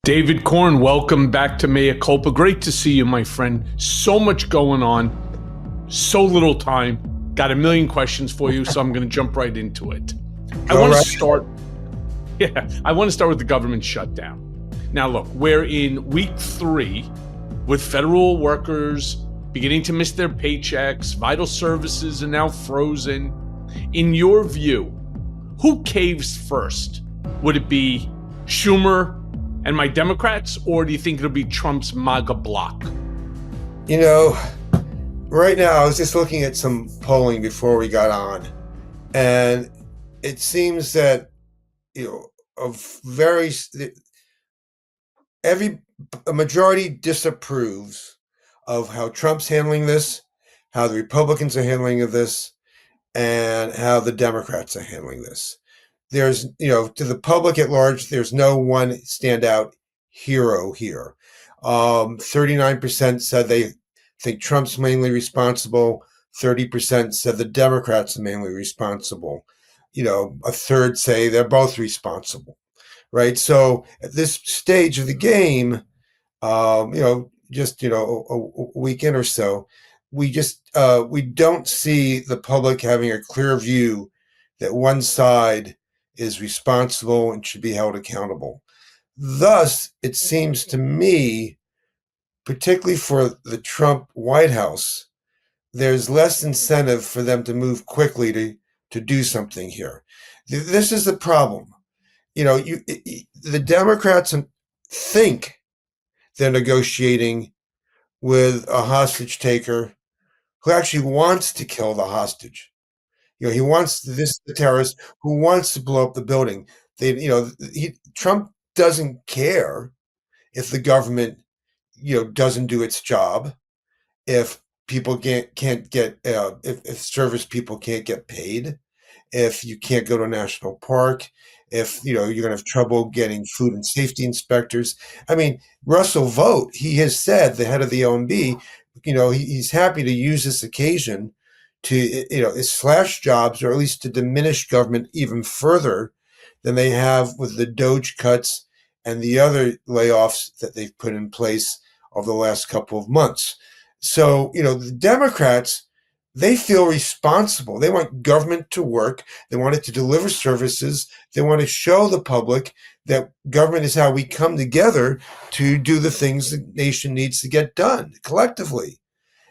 David Korn, welcome back to Mea Culpa. Great to see you, my friend. So much going on, so little time. Got a million questions for you, so I'm going to jump right into it. I want to start with the government shutdown. Now, look, we're in week 3 with federal workers beginning to miss their paychecks. Vital services are now frozen. In your view, who caves first? Would it be Schumer and my Democrats, or do you think it'll be Trump's MAGA bloc? You know, right now I was just looking at some polling before we got on, and it seems that a majority disapproves of how Trump's handling this, how the Republicans are handling this, and how the Democrats are handling this. There's, to the public at large, there's no one standout hero here. 39% said they think Trump's mainly responsible. 30% said the Democrats are mainly responsible. A third say they're both responsible, right? So at this stage of the game, just a weekend or so, we don't see the public having a clear view that one side is responsible and should be held accountable. Thus, it seems to me, particularly for the Trump White House, there's less incentive for them to move quickly to do something here. This is the problem. The Democrats think they're negotiating with a hostage taker who actually wants to kill the hostage. He wants the terrorist who wants to blow up the building. Trump doesn't care if the government, doesn't do its job, if people can't get, if service people can't get paid, if you can't go to a national park, if, you're going to have trouble getting food and safety inspectors. I mean, Russell Vought, he has said, the head of the OMB, he's happy to use this occasion to slash jobs, or at least to diminish government even further than they have with the Doge cuts and the other layoffs that they've put in place over the last couple of months. So, the Democrats, they feel responsible. They want government to work. They want it to deliver services. They want to show the public that government is how we come together to do the things the nation needs to get done collectively.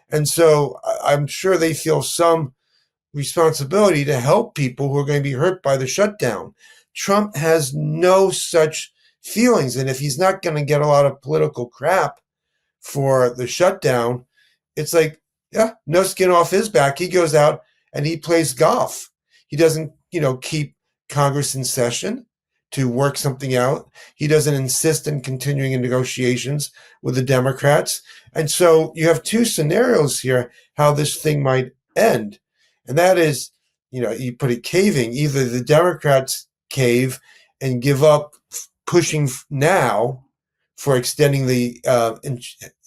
And so I'm sure they feel some responsibility to help people who are going to be hurt by the shutdown. Trump has no such feelings. And if he's not going to get a lot of political crap for the shutdown, it's like, no skin off his back. He goes out and he plays golf. He doesn't, keep Congress in session to work something out. He doesn't insist on continuing in negotiations with the Democrats. And so you have two scenarios here how this thing might end. And that is, you put it caving. Either the Democrats cave and give up pushing now for extending the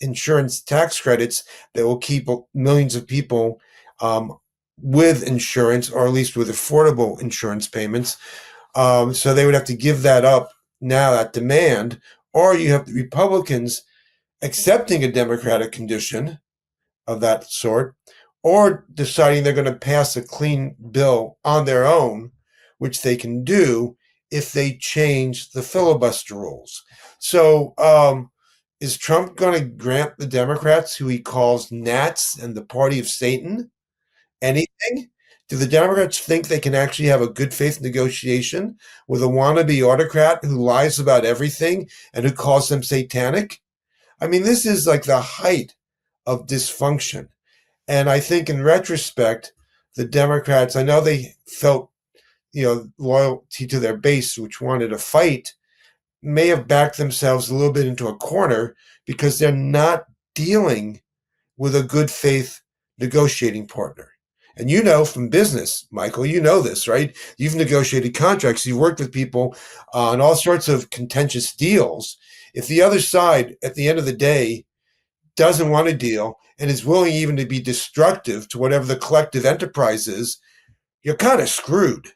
insurance tax credits that will keep millions of people with insurance, or at least with affordable insurance payments. So they would have to give that up now, that demand, or you have the Republicans accepting a Democratic condition of that sort, or deciding they're going to pass a clean bill on their own, which they can do if they change the filibuster rules. So is Trump going to grant the Democrats, who he calls gnats and the party of Satan, anything? Do the Democrats think they can actually have a good faith negotiation with a wannabe autocrat who lies about everything and who calls them satanic? I mean, this is like the height of dysfunction. And I think in retrospect, the Democrats, I know they felt, loyalty to their base, which wanted a fight, may have backed themselves a little bit into a corner because they're not dealing with a good faith negotiating partner. And from business, Michael, this, right? You've negotiated contracts. You've worked with people on all sorts of contentious deals. If the other side, at the end of the day, doesn't want a deal and is willing even to be destructive to whatever the collective enterprise is, you're kind of screwed.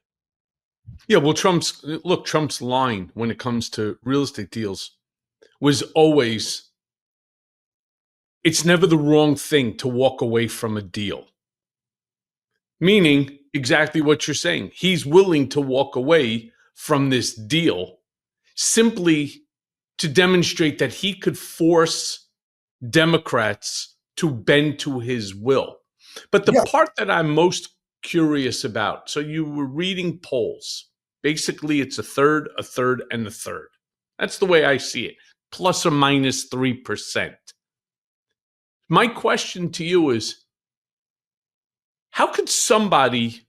Yeah, well, Trump's line when it comes to real estate deals was always, it's never the wrong thing to walk away from a deal. Meaning exactly what you're saying. He's willing to walk away from this deal simply to demonstrate that he could force Democrats to bend to his will. But the Yeah. part that I'm most curious about, so you were reading polls. Basically, it's a third, and a third. That's the way I see it, plus or minus 3%. My question to you is, how could somebody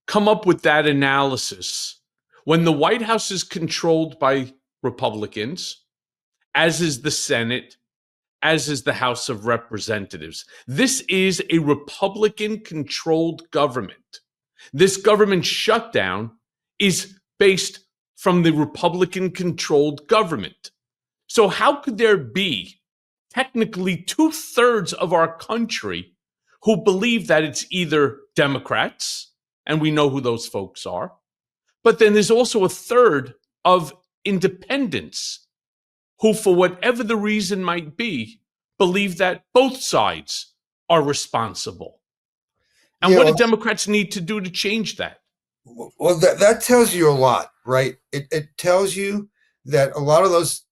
come up with that analysis when the White House is controlled by Republicans, as is the Senate, as is the House of Representatives? This is a Republican controlled government. This government shutdown is based from the Republican controlled government. So, how could there be technically 2/3 of our country who believe that it's either Democrats, and we know who those folks are, but then there's also a third of independents who, for whatever the reason might be, believe that both sides are responsible? And Yeah, what do well, Democrats need to do to change that? that tells you a lot, right? It tells you that a lot of those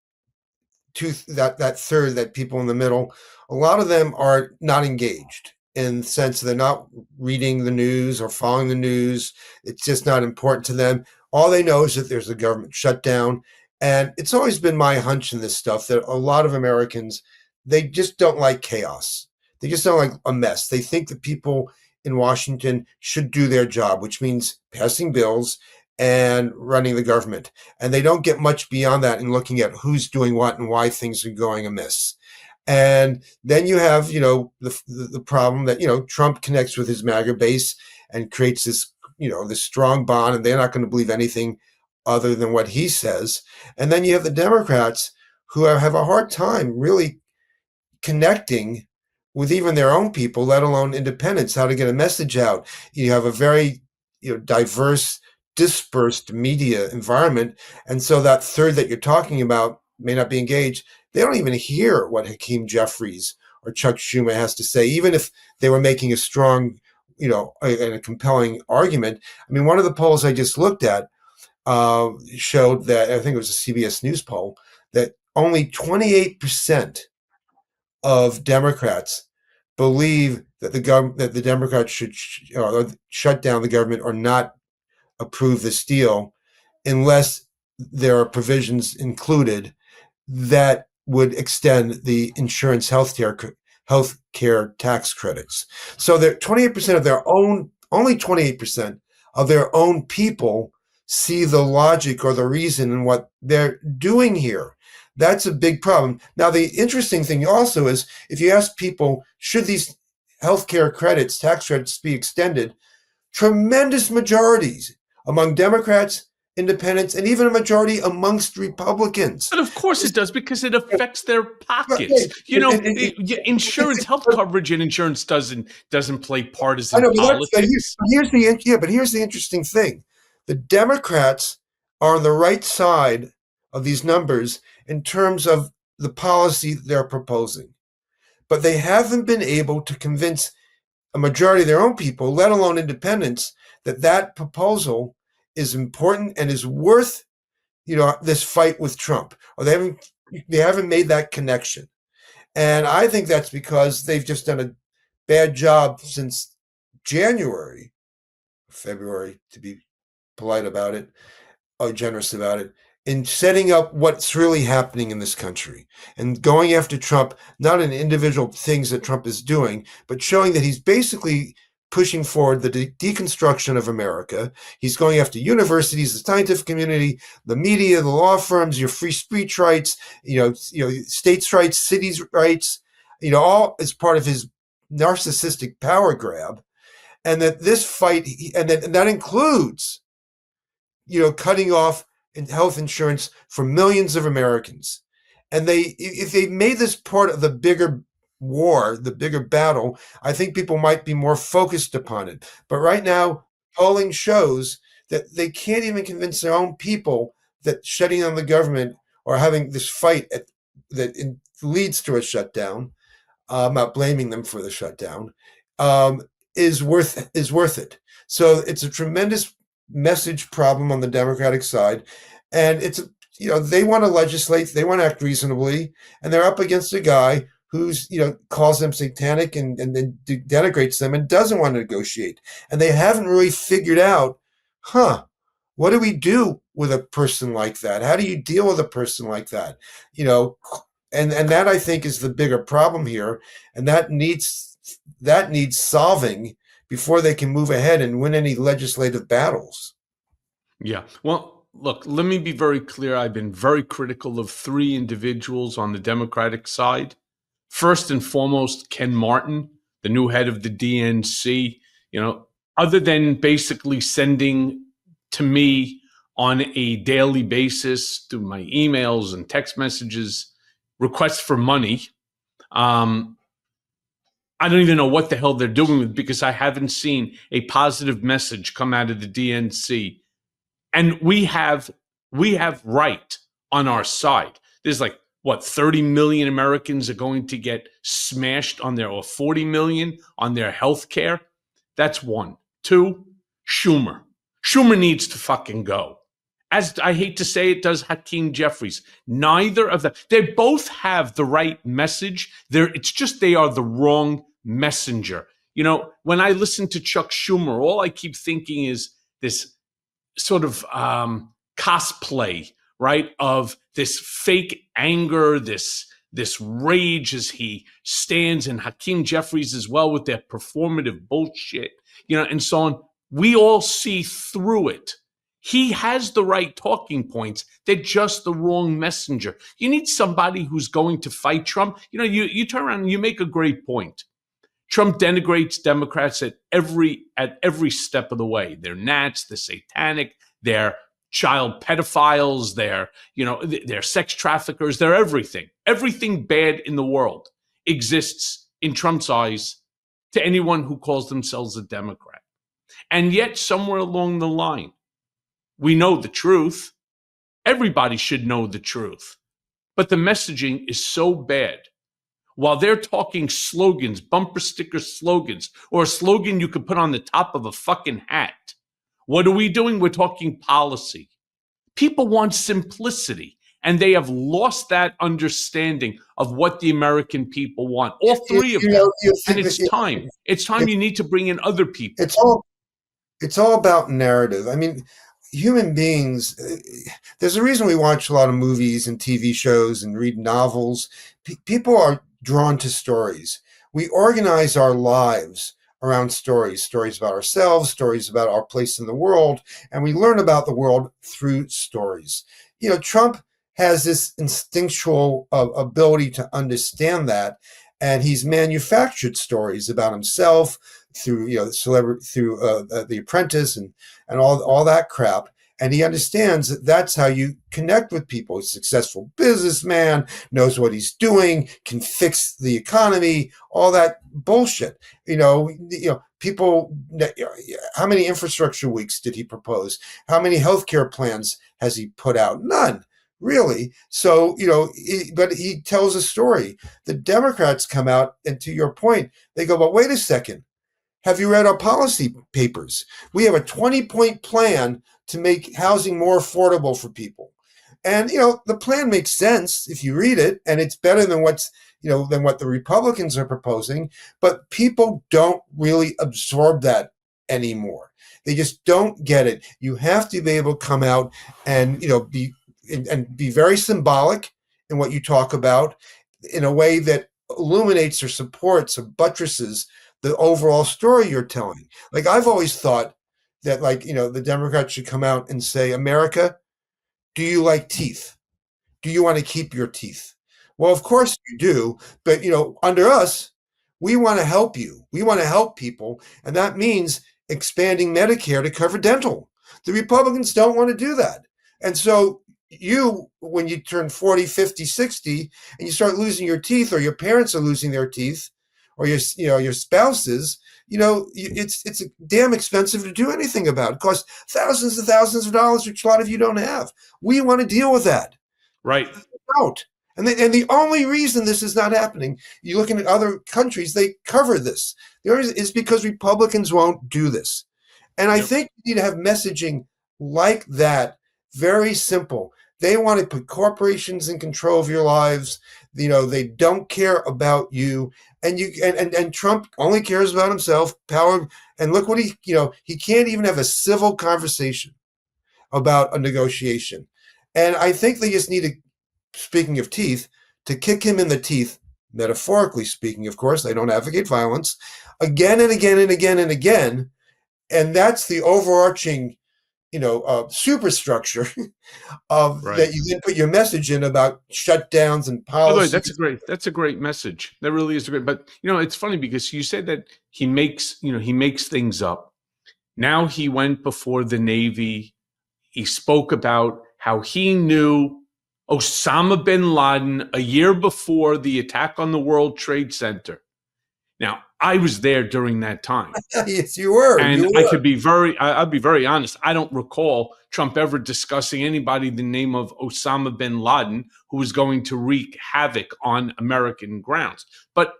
that third, that people in the middle, a lot of them are not engaged in the sense they're not reading the news or following the news. It's just not important to them. All they know is that there's a government shutdown. And it's always been my hunch in this stuff that a lot of Americans, they just don't like chaos. They just don't like a mess. They think that people in Washington should do their job, which means passing bills and running the government. And they don't get much beyond that in looking at who's doing what and why things are going amiss. And then you have, the problem that, Trump connects with his MAGA base and creates this, this strong bond, and they're not going to believe anything other than what he says. And then you have the Democrats who have a hard time really connecting with even their own people, let alone independents, how to get a message out. You have a very, diverse, dispersed media environment. And so that third that you're talking about may not be engaged. They don't even hear what Hakeem Jeffries or Chuck Schumer has to say, even if they were making a strong, and a compelling argument. I mean, one of the polls I just looked at showed that, I think it was a CBS News poll, that only 28% of Democrats believe that the Democrats should shut down the government or not approve this deal unless there are provisions included that would extend the insurance healthcare tax credits. So that 28% of their own, only 28% of their own people see the logic or the reason in what they're doing here. That's a big problem. Now, the interesting thing also is if you ask people, should these healthcare credits, tax credits be extended, tremendous majorities among Democrats, independents, and even a majority amongst Republicans. But of course it does, because it affects their pockets. Insurance, health coverage and insurance doesn't play partisan politics. Here's the interesting thing. The Democrats are on the right side of these numbers in terms of the policy they're proposing. But they haven't been able to convince a majority of their own people, let alone independents, that proposal is important and is worth, this fight with Trump. Or they haven't made that connection. And I think that's because they've just done a bad job since January, February, to be polite about it, or generous about it, in setting up what's really happening in this country and going after Trump, not in individual things that Trump is doing, but showing that he's basically pushing forward the deconstruction of America. He's going after universities, the scientific community, the media, the law firms, your free speech rights, states' rights, cities' rights, all as part of his narcissistic power grab. And that this fight, and that includes, cutting off health insurance for millions of Americans. And if they made this part of the bigger war, the bigger battle, I think people might be more focused upon it. But right now, polling shows that they can't even convince their own people that shutting down the government or having this fight leads to a shutdown, I'm not blaming them for the shutdown, um, is worth it. So it's a tremendous message problem on the Democratic side, and they want to legislate, they want to act reasonably, and they're up against a guy who's calls them satanic and then denigrates them and doesn't want to negotiate, and they haven't really figured out, what do we do with a person like that? How do you deal with a person like that? And that, I think, is the bigger problem here, and that needs solving before they can move ahead and win any legislative battles. Yeah. Well, look, let me be very clear. I've been very critical of three individuals on the Democratic side. First and foremost, Ken Martin, the new head of the DNC. Other than basically sending to me on a daily basis through my emails and text messages requests for money, I don't even know what the hell they're doing with, because I haven't seen a positive message come out of the DNC. And we have right on our side. There's 30 million Americans are going to get smashed on or 40 million on their health care. That's one. Two, Schumer. Schumer needs to fucking go. As I hate to say it, does Hakeem Jeffries. Neither of them. They both have the right message. It's just they are the wrong messenger. When I listen to Chuck Schumer, all I keep thinking is this sort of cosplay, right, of this fake anger, this rage as he stands, and Hakeem Jeffries as well with their performative bullshit, and so on. We all see through it. He has the right talking points. They're just the wrong messenger. You need somebody who's going to fight Trump. You turn around and you make a great point. Trump denigrates Democrats at every step of the way. They're Nats, they're satanic, they're child pedophiles, they're sex traffickers, they're everything. Everything bad in the world exists in Trump's eyes to anyone who calls themselves a Democrat. And yet, somewhere along the line, we know the truth. Everybody should know the truth. But the messaging is so bad. While they're talking slogans, bumper sticker slogans, or a slogan you could put on the top of a fucking hat, what are we doing? We're talking policy. People want simplicity, and they have lost that understanding of what the American people want. All three of them. And it's time. It's time you need to bring in other people. It's all about narrative. I mean, human beings, there's a reason we watch a lot of movies and TV shows and read novels. People are drawn to stories. We organize our lives around stories about ourselves, stories about our place in the world, and we learn about the world through stories. Trump has this instinctual ability to understand that, and he's manufactured stories about himself through The Apprentice and all that crap. And he understands that that's how you connect with people. He's a successful businessman, knows what he's doing, can fix the economy, all that bullshit. People, how many infrastructure weeks did he propose? How many healthcare plans has he put out? None, really. So, but he tells a story. The Democrats come out, and to your point, they go, but wait a second. Have you read our policy papers? We have a 20-point plan to make housing more affordable for people. And, the plan makes sense if you read it, and it's better than what the Republicans are proposing, but people don't really absorb that anymore. They just don't get it. You have to be able to come out and, be very symbolic in what you talk about in a way that illuminates or supports or buttresses the overall story you're telling. I've always thought that the Democrats should come out and say, America, do you like teeth? Do you want to keep your teeth? Well, of course you do. But, under us, we want to help you. We want to help people. And that means expanding Medicare to cover dental. The Republicans don't want to do that. And so when you turn 40, 50, 60, and you start losing your teeth, or your parents are losing their teeth, or your spouses, it's damn expensive to do anything about. It costs thousands and thousands of dollars, which a lot of you don't have. We want to deal with that. Right. Don't. And the only reason this is not happening, you're looking at other countries, they cover this. The only reason is because Republicans won't do this. And I Yep. think you need to have messaging like that, very simple. They want to put corporations in control of your lives. They don't care about you. And Trump only cares about himself, power. And look what he can't even have a civil conversation about a negotiation. And I think they just need to, speaking of teeth, to kick him in the teeth, metaphorically speaking, of course. They don't advocate violence, again and again and again and again. And that's the overarching, superstructure of Right. that you then put your message in about shutdowns and By the way, policies. that's a great message. That really is great. But it's funny because you said that he makes things up. Now he went before the Navy. He spoke about how he knew Osama bin Laden a year before the attack on the World Trade Center. Now, I was there during that time. Yes, you were. And You I were. could be I'll be very honest. I don't recall Trump ever discussing anybody the name of Osama bin Laden who was going to wreak havoc on American grounds. But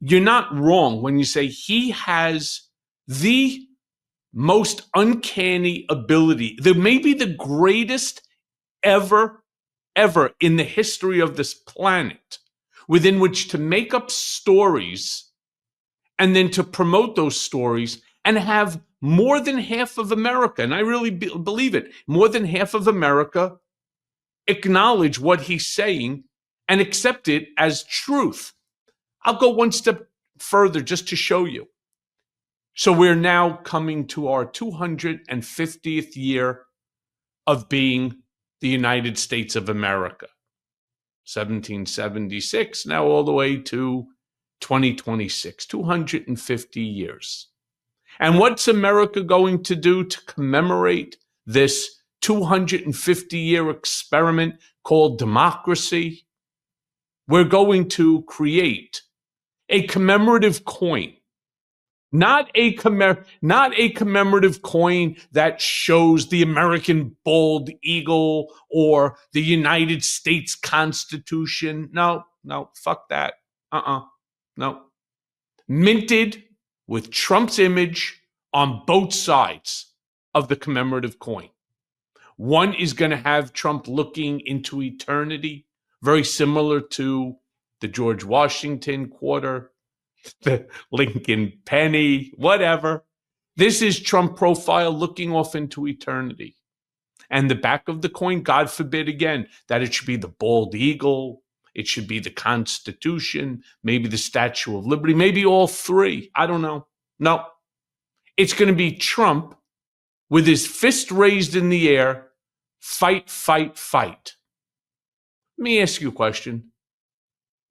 you're not wrong when you say he has the most uncanny ability, maybe the greatest ever in the history of this planet, within which to make up stories and then to promote those stories and have more than half of America, and I really believe it, more than half of America acknowledge what he's saying and accept it as truth. I'll go one step further just to show you. So we're now coming to our 250th year of being the United States of America. 1776, now all the way to 2026, 250 years. And what's America going to do to commemorate this 250-year experiment called democracy? We're going to create a commemorative coin. Not a commemorative coin that shows the American bald eagle or the United States Constitution. No, fuck that. No. Minted with Trump's image on both sides of the commemorative coin. One is going to have Trump looking into eternity, very similar to the George Washington quarter, the Lincoln penny, whatever. This is Trump profile looking off into eternity. And the back of the coin, God forbid again, that it should be the bald eagle, it should be the Constitution, maybe the Statue of Liberty, maybe all three. I don't know. No. It's going to be Trump with his fist raised in the air, fight, fight, fight. Let me ask you a question.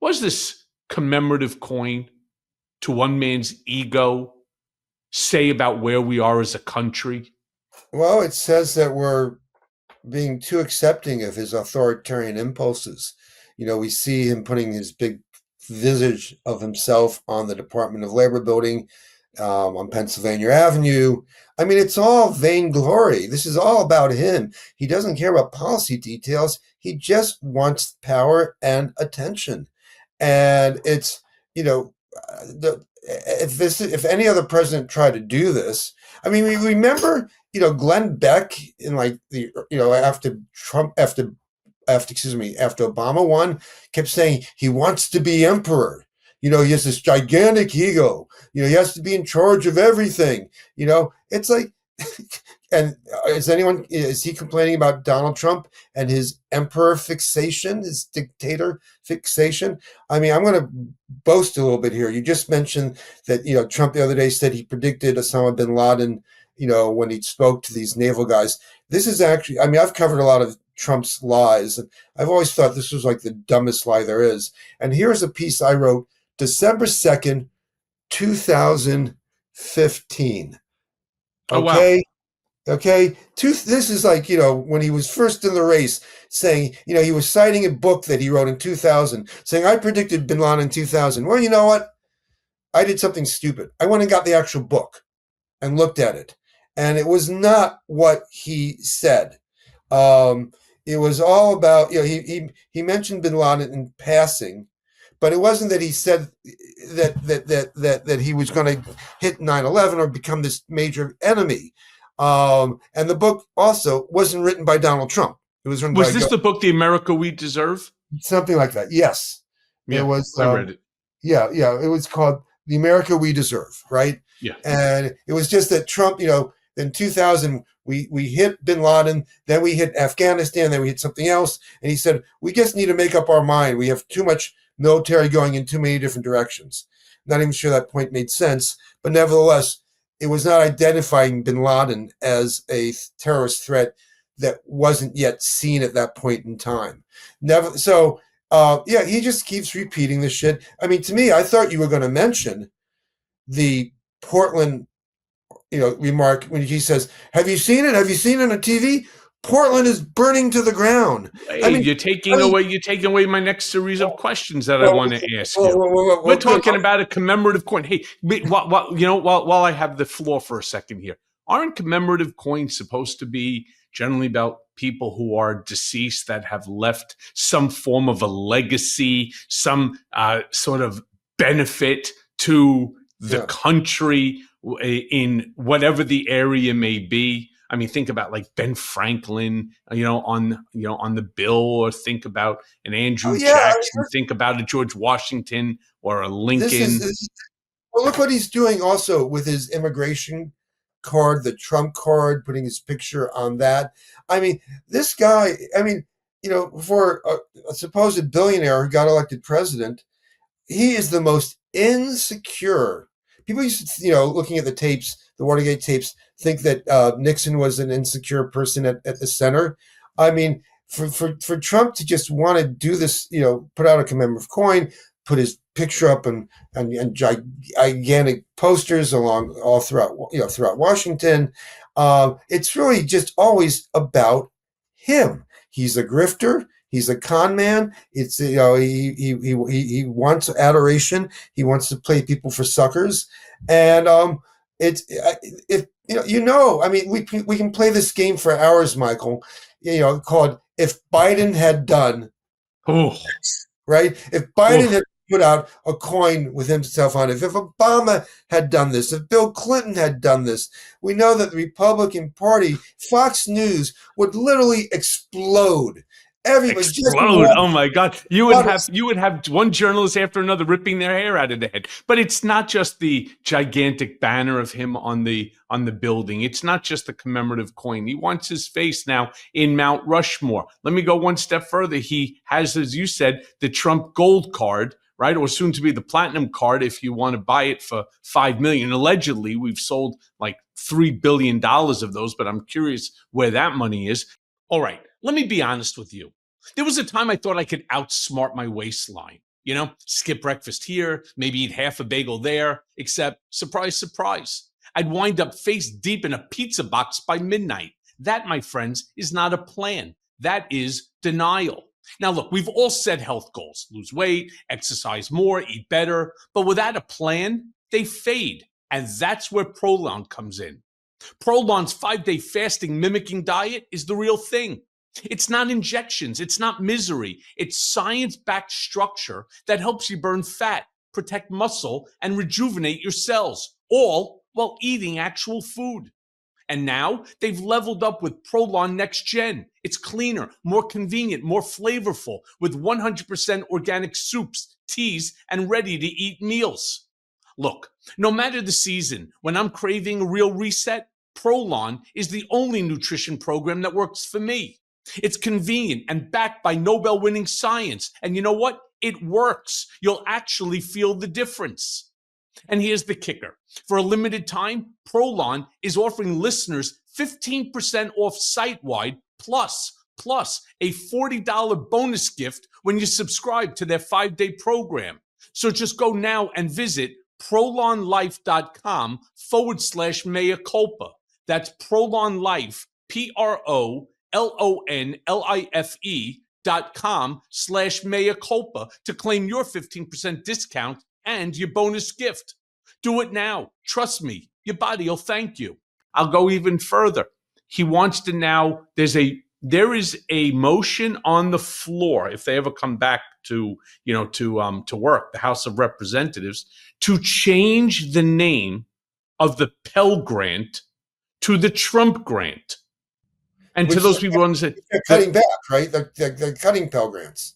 Was this commemorative coin to one man's ego say about where we are as a country? Well, it says that we're being too accepting of his authoritarian impulses. We see him putting his big visage of himself on the Department of Labor building on Pennsylvania Avenue. I mean, it's all vainglory. This is all about him. He doesn't care about policy details. He just wants power and attention. And it's, if any other president tried to do this, I mean, we remember, Glenn Beck in after Obama won, kept saying he wants to be emperor. He has this gigantic ego. He has to be in charge of everything. It's like, and is he complaining about Donald Trump and his emperor fixation, his dictator fixation? I mean, I'm going to boast a little bit here. You just mentioned that, Trump the other day said he predicted Osama bin Laden, when he spoke to these naval guys. This is actually, I mean, I've covered a lot of Trump's lies, and I've always thought this was like the dumbest lie there is. And here's a piece I wrote December 2nd, 2015. Oh, wow. Okay. This is like, when he was first in the race saying, he was citing a book that he wrote in 2000 saying, I predicted bin Laden in 2000. Well, you know what? I did something stupid. I went and got the actual book and looked at it. And it was not what he said. it was all about, he mentioned bin Laden in passing, but it wasn't that he said that he was going to hit 9/11 or become this major enemy. And the book also wasn't written by Donald Trump. It was written Was by this the book, The America We Deserve? something like that. Yes, it Yeah, was. I read it. Yeah, it was called The America We Deserve, right? Yeah. And it was just that Trump, in 2000, we hit bin Laden, then we hit Afghanistan, then we hit something else. And he said, we just need to make up our mind. We have too much military going in too many different directions. Not even sure that point made sense, but nevertheless, it was not identifying bin Laden as a terrorist threat that wasn't yet seen at that point in time. Never. So, he just keeps repeating this shit. I mean, to me, I thought you were going to mention the Portland, remark when he says, "Have you seen it? Have you seen it on TV? Portland is burning to the ground." Hey, I mean, you're taking away my next series of questions that I want to ask you. We're talking about a commemorative coin. Hey, while I have the floor for a second here, aren't commemorative coins supposed to be generally about people who are deceased that have left some form of a legacy, some sort of benefit to the country in whatever the area may be? I mean, think about like Ben Franklin, on the bill, or think about an Andrew Jackson, think about a George Washington or a Lincoln. Well, look what he's doing also with his immigration card, the Trump card, putting his picture on that. I mean, this guy, for a supposed billionaire who got elected president, he is the most insecure. People used to, looking at the tapes, the Watergate tapes, think that Nixon was an insecure person at the center. I mean, for Trump to just want to do this, put out a commemorative coin, put his picture up and gigantic posters all throughout Washington. It's really just always about him. He's a grifter. He's a con man. It's he wants adoration. He wants to play people for suckers, and it's if I mean, we can play this game for hours, Michael. Called If Biden Had Done. Oh, right. If Biden had put out a coin with himself on it, if Obama had done this, if Bill Clinton had done this, we know that the Republican Party, Fox News, would literally explode. Explode! Oh my God! You would have one journalist after another ripping their hair out of their head. But it's not just the gigantic banner of him on the building. It's not just the commemorative coin. He wants his face now in Mount Rushmore. Let me go one step further. He has, as you said, the Trump Gold card, right, or soon to be the Platinum card. If you want to buy it for $5 million, allegedly, we've sold like $3 billion of those. But I'm curious where that money is. All right, let me be honest with you. There was a time I thought I could outsmart my waistline. Skip breakfast here, maybe eat half a bagel there, except, surprise, surprise, I'd wind up face deep in a pizza box by midnight. That, my friends, is not a plan. That is denial. Now, look, we've all set health goals: lose weight, exercise more, eat better. But without a plan, they fade. And that's where Prolon comes in. Prolon's 5-day fasting mimicking diet is the real thing. It's not injections. It's not misery. It's science-backed structure that helps you burn fat, protect muscle, and rejuvenate your cells, all while eating actual food. And now they've leveled up with Prolon Next Gen. It's cleaner, more convenient, more flavorful, with 100% organic soups, teas, and ready-to-eat meals. Look, no matter the season, when I'm craving a real reset, Prolon is the only nutrition program that works for me. It's convenient and backed by Nobel-winning science. And you know what? It works. You'll actually feel the difference. And here's the kicker. For a limited time, Prolon is offering listeners 15% off site-wide plus a $40 bonus gift when you subscribe to their 5-day program. So just go now and visit prolonlife.com/mea culpa. That's Prolon Life, PROLONLIFE.com/mea culpa to claim your 15% discount and your bonus gift. Do it now. Trust me, your body will thank you. I'll go even further. He wants to now, there's a there is a motion on the floor, if they ever come back to to work, the House of Representatives, to change the name of the Pell Grant to the Trump Grant. And to Which those people who understand they're cutting that, back, right? They're cutting Pell Grants.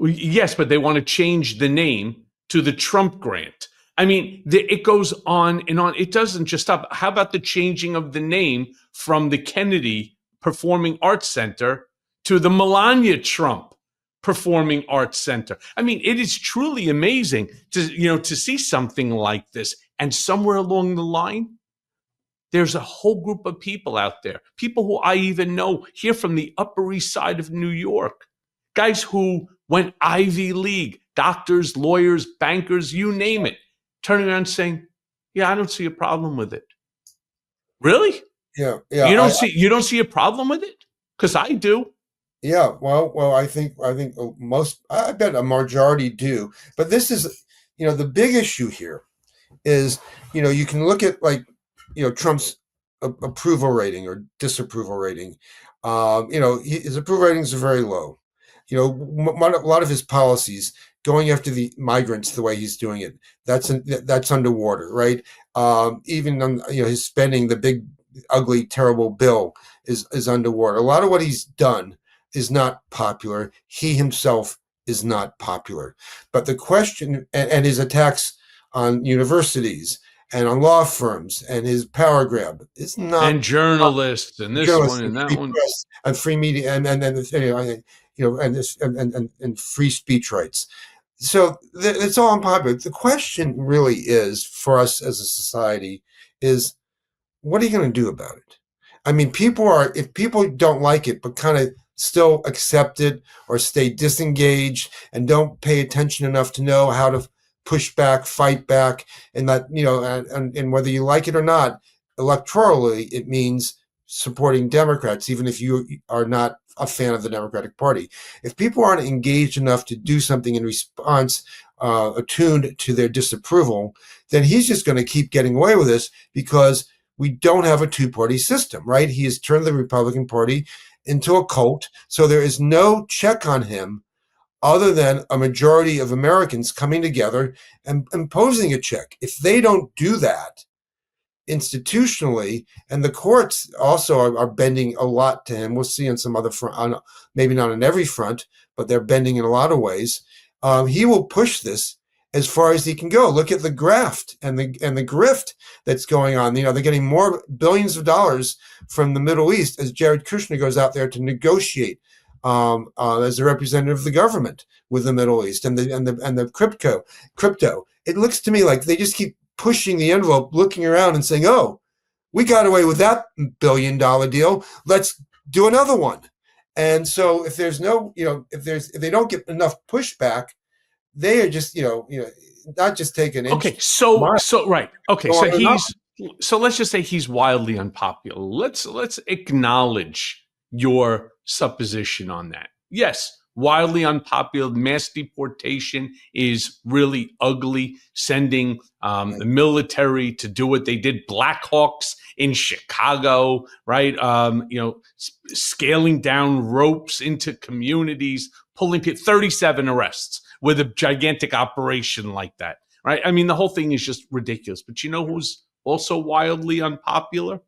yes, but they want to change the name to the Trump Grant. I mean, it goes on and on. It doesn't just stop. How about the changing of the name from the Kennedy Performing Arts Center to the Melania Trump Performing Arts Center? I mean, it is truly amazing to see something like this. And somewhere along the line, there's a whole group of people out there, people who I even know here from the Upper East Side of New York, guys who went Ivy League, doctors, lawyers, bankers, you name it, turning around saying, yeah, I don't see a problem with it. Really? Yeah, You don't see a problem with it? Because I do. yeah. Well, I think most, I bet a majority do. But this is, the big issue here is, you can look at Trump's approval rating or disapproval rating. His approval ratings are very low. A lot of his policies going after the migrants the way he's doing it, that's underwater, right? Even on, his spending, the big, ugly, terrible bill is underwater. A lot of what he's done is not popular. He himself is not popular. But the question, and his attacks on universities and on law firms and his power grab is not, and journalists and this one and that one and free media and free speech rights. So it's all unpopular. The question really is for us as a society is, what are you going to do about it? I mean, if people don't like it, but kind of still accept it or stay disengaged and don't pay attention enough to know how to push back, fight back, and that, and whether you like it or not, electorally, it means supporting Democrats, even if you are not a fan of the Democratic Party. If people aren't engaged enough to do something in response, attuned to their disapproval, then he's just going to keep getting away with this because we don't have a two-party system, right? He has turned the Republican Party into a cult, so there is no check on him other than a majority of Americans coming together and imposing a check. If they don't do that institutionally, and the courts also are bending a lot to him, we'll see on some other front, maybe not on every front, but they're bending in a lot of ways. He will push this as far as he can go. Look at the graft and the grift that's going on. They're getting more billions of dollars from the Middle East as Jared Kushner goes out there to negotiate as a representative of the government with the Middle East and the crypto. It looks to me like they just keep pushing the envelope, looking around and saying, "Oh, we got away with that $1 billion deal. Let's do another one." And so if there's no, if they don't get enough pushback, they are just, not just taking an inch. Okay, so right. Okay, so let's just say he's wildly unpopular. Let's acknowledge your supposition on that. Yes, wildly unpopular. Mass deportation is really ugly. Sending the military to do what they did, Blackhawks in Chicago, right? Scaling down ropes into communities, pulling people, 37 arrests with a gigantic operation like that, right? I mean, the whole thing is just ridiculous. But you know who's also wildly unpopular?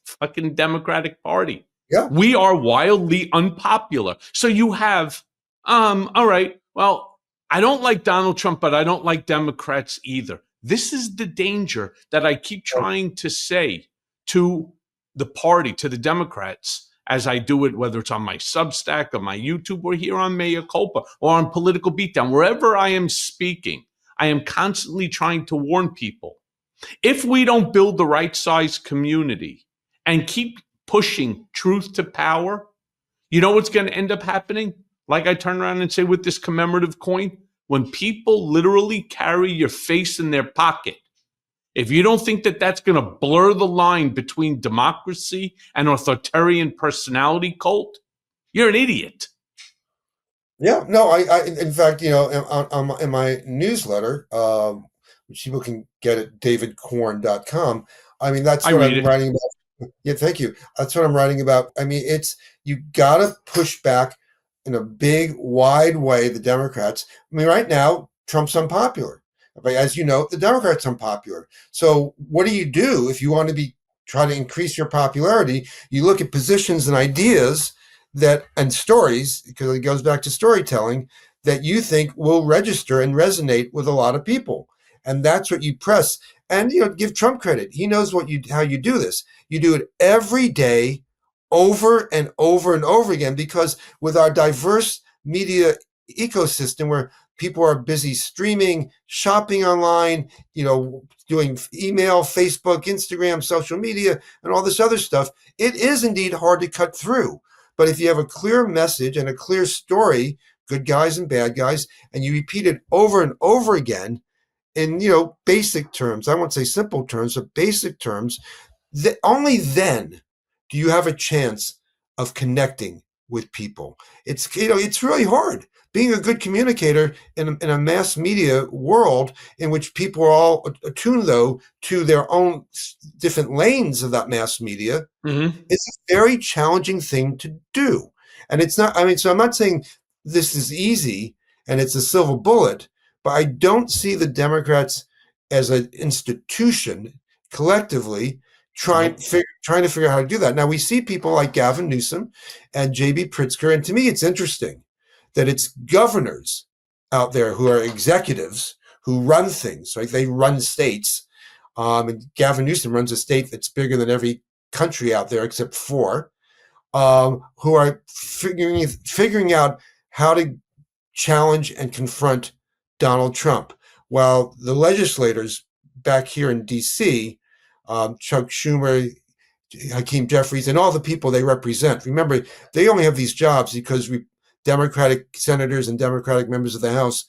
Fucking Democratic Party. Yeah. We are wildly unpopular. So you have, all right, well, I don't like Donald Trump, but I don't like Democrats either. This is the danger that I keep trying to say to the party, to the Democrats, as I do it, whether it's on my Substack or my YouTube or here on Mea Culpa or on Political Beatdown, wherever I am speaking, I am constantly trying to warn people. If we don't build the right size community and keep pushing truth to power, you know what's going to end up happening? Like I turn around and say with this commemorative coin, when people literally carry your face in their pocket, if you don't think that that's going to blur the line between democracy and authoritarian personality cult, you're an idiot. Yeah, no, I in fact, in my newsletter, which people can get at davidcorn.com. I mean, that's what I'm writing about. Yeah, thank you. That's what I'm writing about. I mean, it's, you got to push back in a big, wide way, the Democrats. I mean, right now, Trump's unpopular. But as you know, the Democrats are unpopular. So what do you do if you want to try to increase your popularity? You look at positions and ideas and stories, because it goes back to storytelling, that you think will register and resonate with a lot of people. And that's what you press. And give Trump credit. He knows how you do this. You do it every day, over and over and over again, because with our diverse media ecosystem where people are busy streaming, shopping online, doing email, Facebook, Instagram, social media, and all this other stuff, it is indeed hard to cut through. But if you have a clear message and a clear story, good guys and bad guys, and you repeat it over and over again in, basic terms, I won't say simple terms, but basic terms, only then do you have a chance of connecting with people. It's really hard being a good communicator in a mass media world in which people are all attuned, though, to their own different lanes of that mass media. Mm-hmm. It's a very challenging thing to do. And it's not, so I'm not saying this is easy and it's a silver bullet, but I don't see the Democrats as an institution collectively trying to figure out how to do that. Now, we see people like Gavin Newsom and J.B. Pritzker, and to me, it's interesting that it's governors out there who are executives who run things, right? They run states. And Gavin Newsom runs a state that's bigger than every country out there except 4, who are figuring out how to challenge and confront Donald Trump, while the legislators back here in D.C., Chuck Schumer, Hakeem Jeffries, and all the people they represent. Remember, they only have these jobs because Democratic senators and Democratic members of the House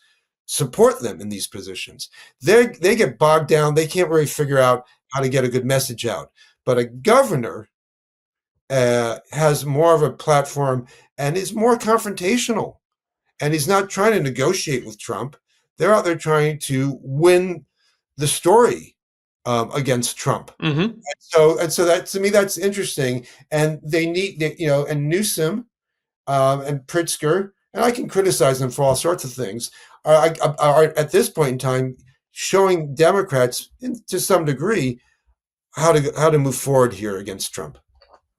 support them in these positions. They get bogged down. They can't really figure out how to get a good message out. But a governor has more of a platform and is more confrontational. And he's not trying to negotiate with Trump. They're out there trying to win the story against Trump. Mm-hmm. And so that, to me, that's interesting. And they need, and Newsom and Pritzker, and I can criticize them for all sorts of things, are at this point in time showing Democrats, to some degree, how to move forward here against Trump.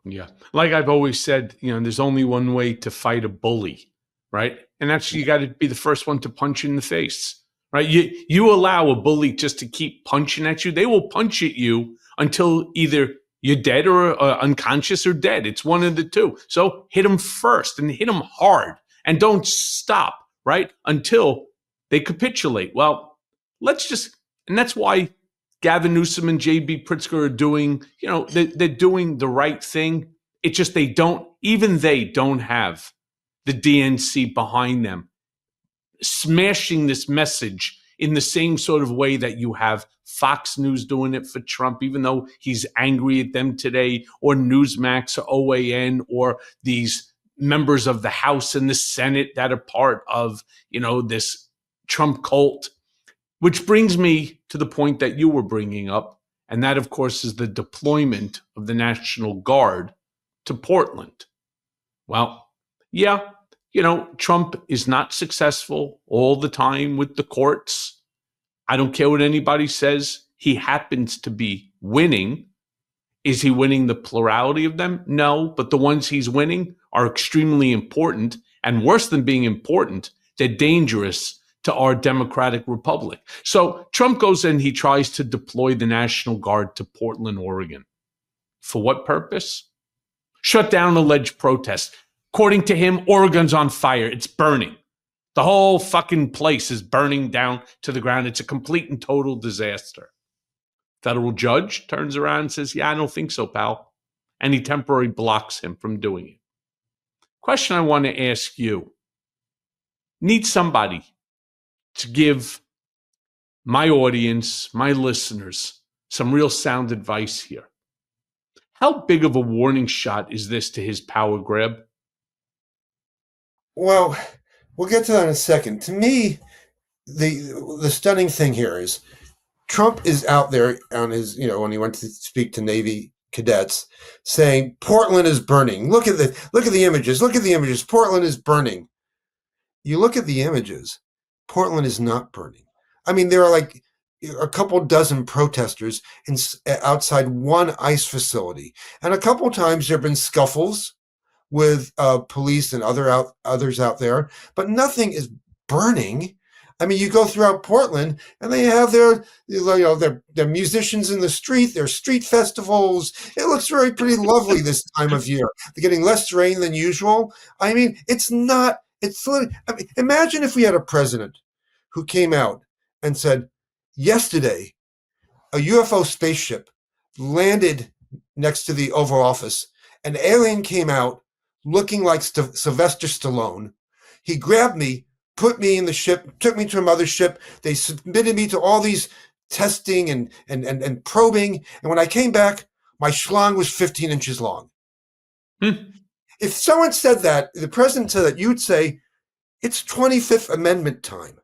Yeah. Like I've always said, there's only one way to fight a bully, right? And that's, you got to be the first one to punch in the face. Right, you allow a bully just to keep punching at you. They will punch at you until either you're dead or unconscious or dead. It's one of the two. So hit them first and hit them hard, and don't stop. Right, until they capitulate. Well, and that's why Gavin Newsom and J.B. Pritzker are doing. They're doing the right thing. It's just they don't have the DNC behind them, smashing this message in the same sort of way that you have Fox News doing it for Trump, even though he's angry at them today, or Newsmax or OAN, or these members of the House and the Senate that are part of, this Trump cult. Which brings me to the point that you were bringing up, and that, of course, is the deployment of the National Guard to Portland. Well, yeah, Trump is not successful all the time with the courts. I don't care what anybody says. He happens to be winning. Is he winning the plurality of them? No, but the ones he's winning are extremely important. And worse than being important, they're dangerous to our democratic republic. So Trump goes in, he tries to deploy the National Guard to Portland, Oregon. For what purpose? Shut down alleged protests. According to him, Oregon's on fire. It's burning. The whole fucking place is burning down to the ground. It's a complete and total disaster. Federal judge turns around and says, I don't think so, pal. And he temporarily blocks him from doing it. Question I want to ask you. Need somebody to give my audience, my listeners, some real sound advice here. How big of a warning shot is this to his power grab? Well, we'll get to that in a second. To me, the stunning thing here is Trump is out there on his, when he went to speak to Navy cadets saying Portland is burning. Look at the images. Look at the images. Portland is burning. You look at the images. Portland is not burning. I mean, there are like a couple dozen protesters outside one ICE facility, and a couple times there have been scuffles with police and others out there, but nothing is burning. I mean, you go throughout Portland, and they have their musicians in the street, their street festivals. It looks pretty lovely this time of year. They're getting less rain than usual. I mean, it's not. It's. I mean, imagine if we had a president who came out and said, "Yesterday, a UFO spaceship landed next to the Oval Office. An alien came out looking like Sylvester Stallone. He grabbed me, put me in the ship, took me to a mothership. They submitted me to all these testing and probing. And when I came back, my schlong was 15 inches long." If someone said that, the president said that, you'd say, it's 25th Amendment time.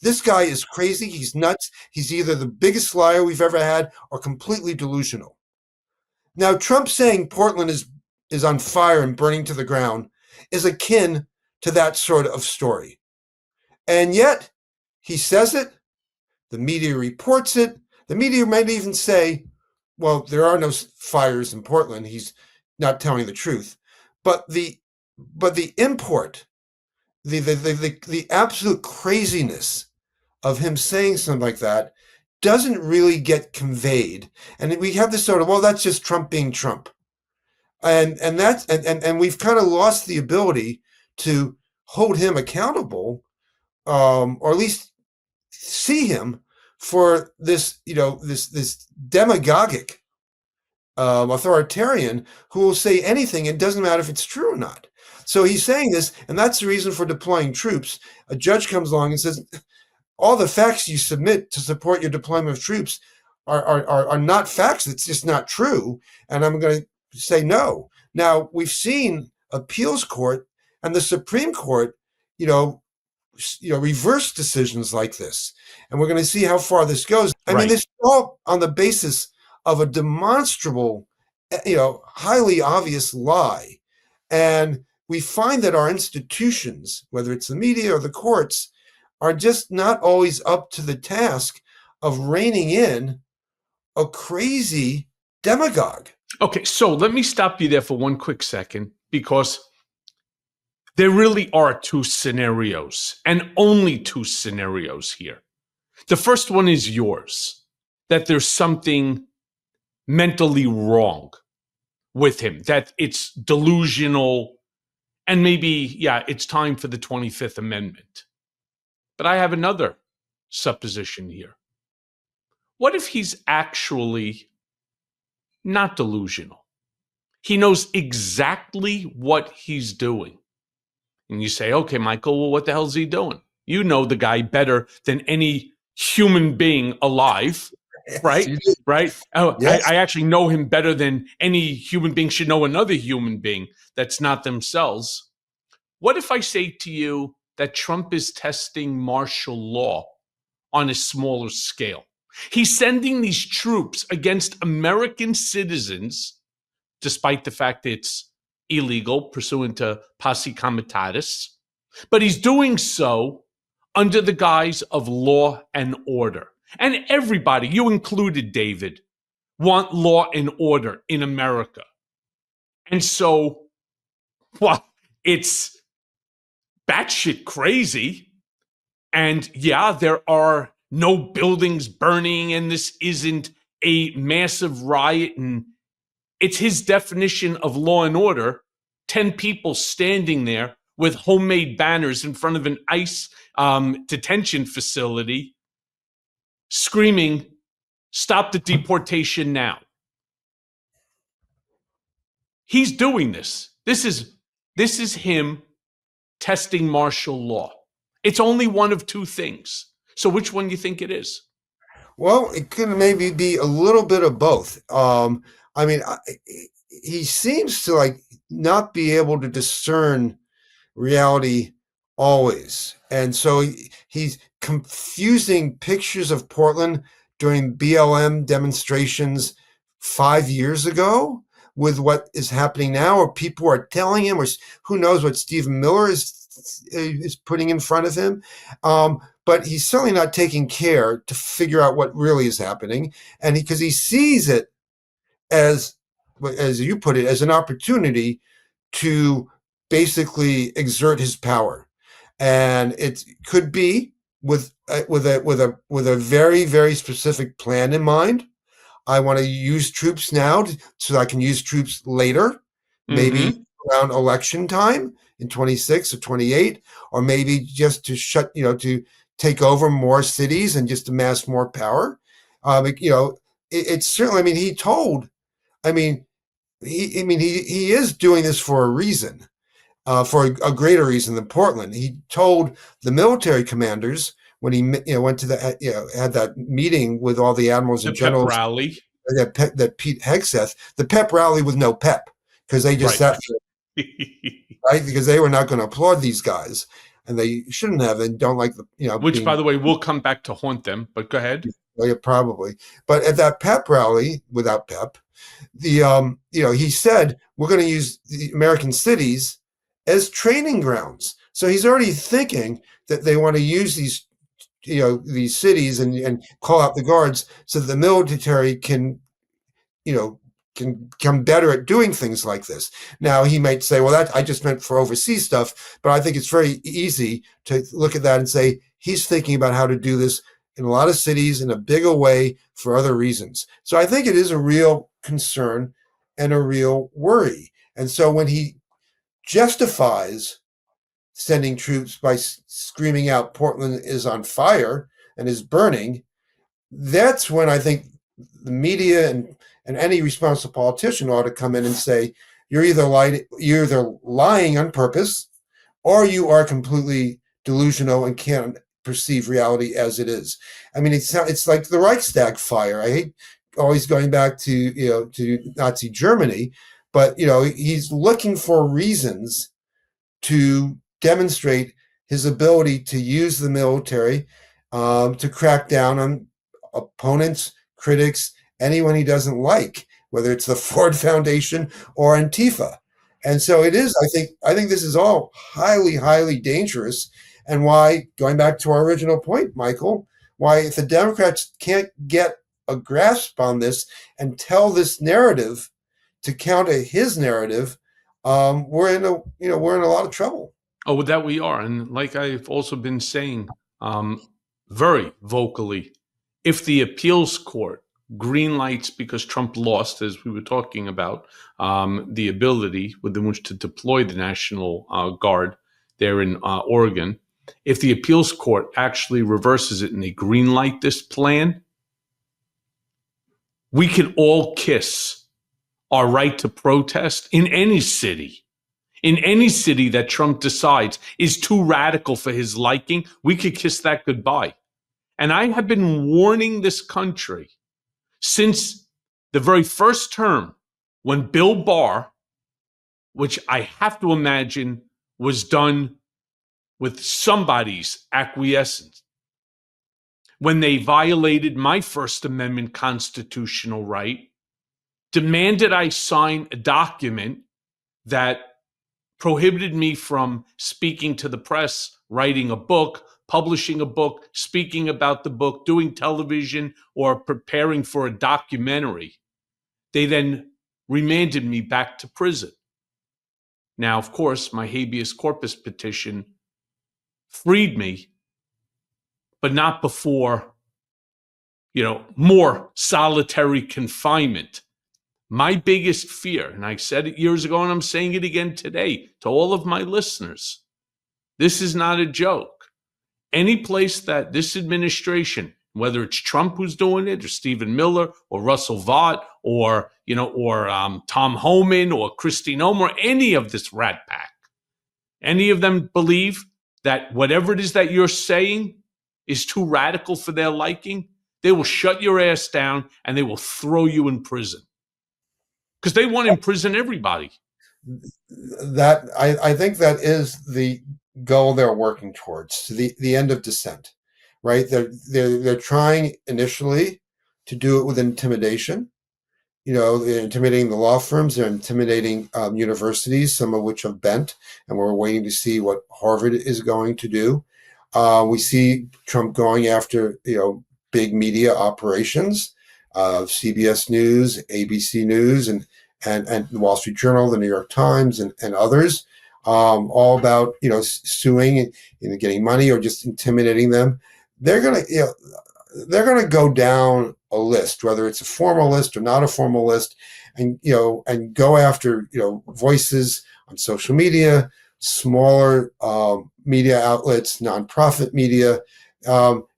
This guy is crazy. He's nuts. He's either the biggest liar we've ever had or completely delusional. Now, Trump saying Portland is on fire and burning to the ground is akin to that sort of story. And yet, he says it, the media reports it, the media might even say, well, there are no fires in Portland, he's not telling the truth. But the import, the absolute craziness of him saying something like that doesn't really get conveyed. And we have this sort of, well, that's just Trump being Trump. And we've kind of lost the ability to hold him accountable, or at least see him for this, this demagogic authoritarian who will say anything. It doesn't matter if it's true or not. So he's saying this, and that's the reason for deploying troops. A judge comes along and says, all the facts you submit to support your deployment of troops are not facts. It's just not true. And I'm going to say no. Now, we've seen appeals court and the Supreme Court, reverse decisions like this. And we're going to see how far this goes. I mean, this is all on the basis of a demonstrable, highly obvious lie. And we find that our institutions, whether it's the media or the courts, are just not always up to the task of reining in a crazy demagogue. Okay, so let me stop you there for one quick second, because there really are two scenarios, and only two scenarios here. The first one is yours, that there's something mentally wrong with him, that it's delusional, and maybe, it's time for the 25th Amendment. But I have another supposition here. What if he's actually not delusional? He knows exactly what he's doing. And you say, okay, Michael, well, what the hell is he doing? You know the guy better than any human being alive, right? Yes, right? Oh, yes. I actually know him better than any human being should know another human being that's not themselves. What if I say to you that Trump is testing martial law on a smaller scale? He's sending these troops against American citizens, despite the fact it's illegal pursuant to posse comitatus, but he's doing so under the guise of law and order. And everybody, you included, David, want law and order in America. And so, well, it's batshit crazy. And there are no buildings burning, and this isn't a massive riot. And it's his definition of law and order. 10 people standing there with homemade banners in front of an ICE detention facility, screaming, "Stop the deportation now." He's doing this. This is him testing martial law. It's only one of two things. So which one do you think it is? Well, it could maybe be a little bit of both. He seems to not be able to discern reality always. And so he's confusing pictures of Portland during BLM demonstrations 5 years ago with what is happening now, or people are telling him, or who knows what Stephen Miller is putting in front of him. But he's certainly not taking care to figure out what really is happening. And because he sees it as you put it, as an opportunity to basically exert his power. And it could be with a very, very specific plan in mind. I want to use troops now so I can use troops later, maybe around election time in 26 or 28, or maybe just to to take over more cities and just amass more power. It's certainly, I mean, he told, I mean, he is doing this for a reason, for a greater reason than Portland. He told the military commanders when he went to had that meeting with all the admirals and generals, pep rally, that Pete Hegseth, the pep rally with no pep, because they just sat there, right? Because they were not going to applaud these guys, and they shouldn't have. They don't like which, by the way, will come back to haunt them. But go ahead. Well, yeah, probably. But at that pep rally without pep, he said we're going to use the American cities as training grounds. So he's already thinking that they want to use these cities and call out the guards so that the military can become better at doing things like this. Now he might say, well, that I just meant for overseas stuff, but I think it's very easy to look at that and say he's thinking about how to do this in a lot of cities in a bigger way for other reasons. So I think it is a real concern and a real worry. And so when he justifies sending troops by screaming out Portland is on fire and is burning, that's when I think the media and any responsible politician ought to come in and say, you're either lying on purpose, or you are completely delusional and can't perceive reality as it is. I mean, it's like the Reichstag fire. I hate always going back to Nazi Germany, but he's looking for reasons to demonstrate his ability to use the military to crack down on opponents, critics, anyone he doesn't like, whether it's the Ford Foundation or Antifa. And so it is, I think this is all highly, highly dangerous. And why, going back to our original point, Michael, why if the Democrats can't get a grasp on this and tell this narrative to counter his narrative, we're in a lot of trouble. Oh, with that we are. And like I've also been saying very vocally, if the appeals court green lights, because Trump lost, as we were talking about, the ability within which to deploy the National Guard there in Oregon, if the appeals court actually reverses it and they green light this plan, we can all kiss our right to protest in any city. In any city that Trump decides is too radical for his liking, we could kiss that goodbye. And I have been warning this country since the very first term when Bill Barr, which I have to imagine was done with somebody's acquiescence, when they violated my First Amendment constitutional right, demanded I sign a document that prohibited me from speaking to the press, writing a book, publishing a book, speaking about the book, doing television, or preparing for a documentary. They then remanded me back to prison. Now, of course, my habeas corpus petition freed me, but not before, more solitary confinement. My biggest fear, and I said it years ago and I'm saying it again today to all of my listeners, this is not a joke. Any place that this administration, whether it's Trump who's doing it, or Stephen Miller, or Russell Vought, or Tom Homan, or Kristi Noem, or any of this rat pack, any of them believe that whatever it is that you're saying is too radical for their liking, they will shut your ass down and they will throw you in prison. Because they want to imprison everybody. That I think that is the goal they're working towards, the end of dissent, right? They're trying initially to do it with intimidation, They're intimidating the law firms. They're intimidating universities, some of which have bent, and we're waiting to see what Harvard is going to do. We see Trump going after, big media operations, CBS News, ABC News, and the Wall Street Journal, the New York Times, and others, all about, suing and getting money or just intimidating them. They're going to, they're going to go down a list, whether it's a formal list or not a formal list, and go after voices on social media, smaller media outlets, nonprofit media.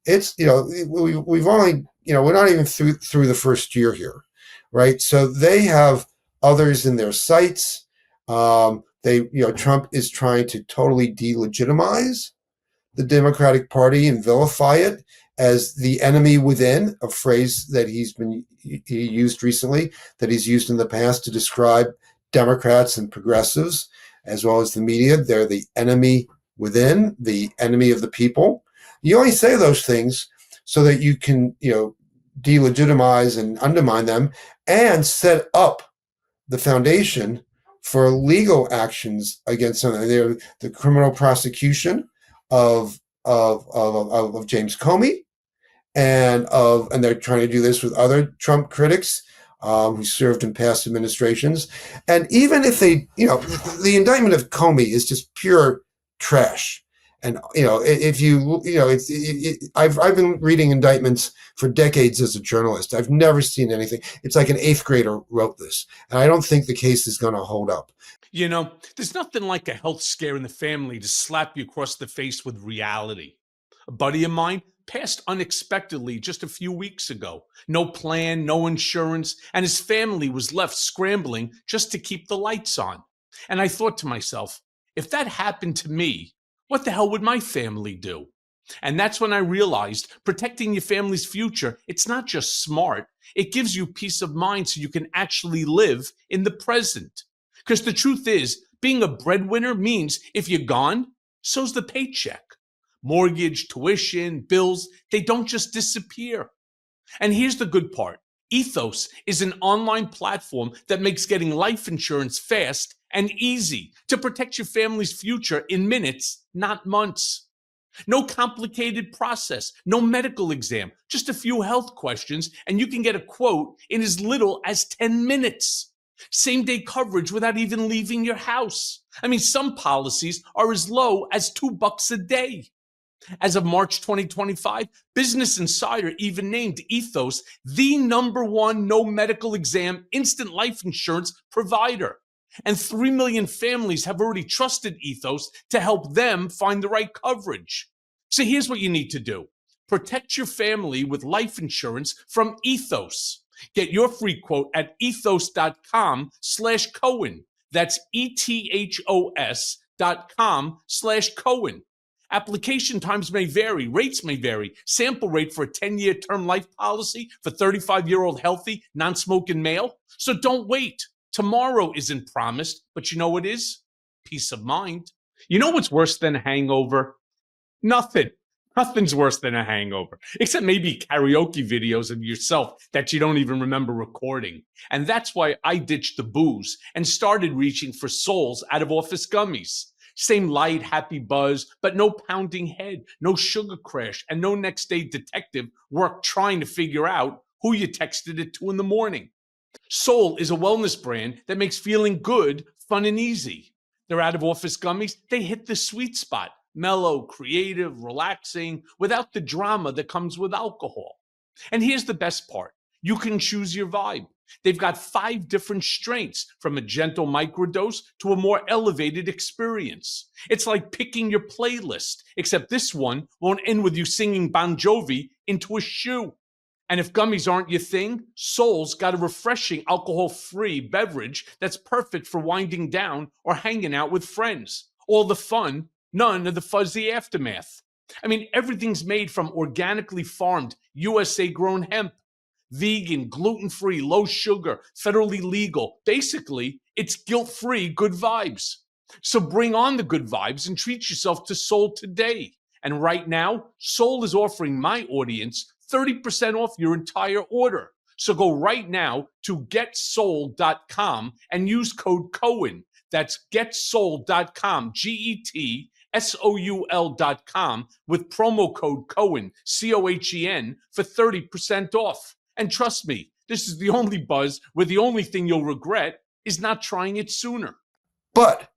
It's we've only we're not even through the first year here, right? So they have others in their sights. Trump is trying to totally delegitimize the Democratic Party and vilify it as the enemy within, a phrase that he used recently, that he's used in the past to describe Democrats and progressives, as well as the media. They're the enemy within, the enemy of the people. You only say those things so that you can, delegitimize and undermine them and set up the foundation for legal actions against them. They're the criminal prosecution of James Comey, and they're trying to do this with other Trump critics who served in past administrations. And even if they, the indictment of Comey is just pure trash. And if I've been reading indictments for decades as a journalist. I've never seen anything. It's like an eighth grader wrote this, and I don't think the case is going to hold up. There's nothing like a health scare in the family to slap you across the face with reality. A buddy of mine passed unexpectedly just a few weeks ago. No plan, no insurance, and his family was left scrambling just to keep the lights on. And I thought to myself, if that happened to me, what the hell would my family do? And that's when I realized protecting your family's future, it's not just smart, it gives you peace of mind so you can actually live in the present. Because the truth is, being a breadwinner means if you're gone, so's the paycheck. Mortgage, tuition, bills, they don't just disappear. And here's the good part. Ethos is an online platform that makes getting life insurance fast and easy to protect your family's future in minutes, not months. No complicated process, no medical exam, just a few health questions, and you can get a quote in as little as 10 minutes. Same day coverage without even leaving your house. I mean, some policies are as low as $2 a day. As of March 2025, Business Insider even named Ethos the #1 no medical exam instant life insurance provider. And 3 million families have already trusted Ethos to help them find the right coverage. So here's what you need to do. Protect your family with life insurance from Ethos. Get your free quote at ethos.com/Cohen. That's ethos.com/Cohen. Application times may vary, rates may vary. Sample rate for a 10-year term life policy for 35-year-old healthy, non-smoking male. So don't wait. Tomorrow isn't promised, but you know what is? Peace of mind. You know what's worse than a hangover? Nothing. Nothing's worse than a hangover, except maybe karaoke videos of yourself that you don't even remember recording. And that's why I ditched the booze and started reaching for Soul's out of office gummies. Same light, happy buzz, but no pounding head, no sugar crash, and no next day detective work trying to figure out who you texted at 2 in the morning. Soul is a wellness brand that makes feeling good fun and easy. Their out of office gummies, they hit the sweet spot. Mellow, creative, relaxing, without the drama that comes with alcohol. And here's the best part. You can choose your vibe. They've got 5 different strengths, from a gentle microdose to a more elevated experience. It's like picking your playlist, except this one won't end with you singing Bon Jovi into a shoe. And if gummies aren't your thing, Soul's got a refreshing alcohol-free beverage that's perfect for winding down or hanging out with friends. All the fun, none of the fuzzy aftermath. I mean, everything's made from organically farmed, USA-grown hemp. Vegan, gluten-free, low sugar, federally legal. Basically, it's guilt-free good vibes. So bring on the good vibes and treat yourself to Soul today. And right now, Soul is offering my audience 30% off your entire order. So go right now to getsold.com and use code Cohen. That's getsold.com, GETSOUL.com, with promo code Cohen, COHEN, for 30% off. And trust me, this is the only buzz where the only thing you'll regret is not trying it sooner. But